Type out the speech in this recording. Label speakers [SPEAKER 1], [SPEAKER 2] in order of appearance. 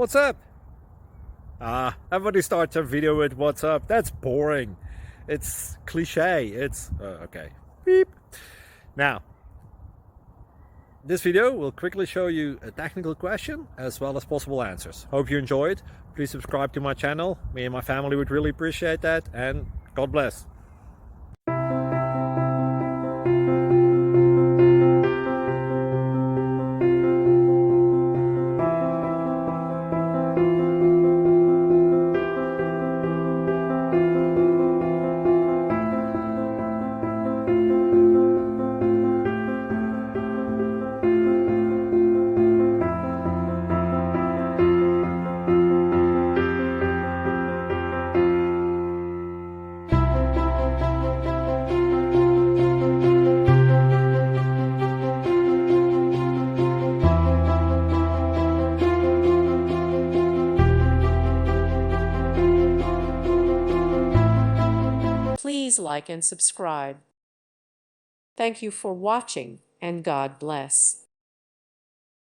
[SPEAKER 1] What's up? Everybody starts a video with what's up. That's boring. It's cliche. Okay. Beep. Now, this video will quickly show you a technical question as well as possible answers. Hope you enjoyed. Please subscribe to my channel. Me and my family would really appreciate that, and God bless.
[SPEAKER 2] Please like and subscribe. Thank you for watching, and God bless.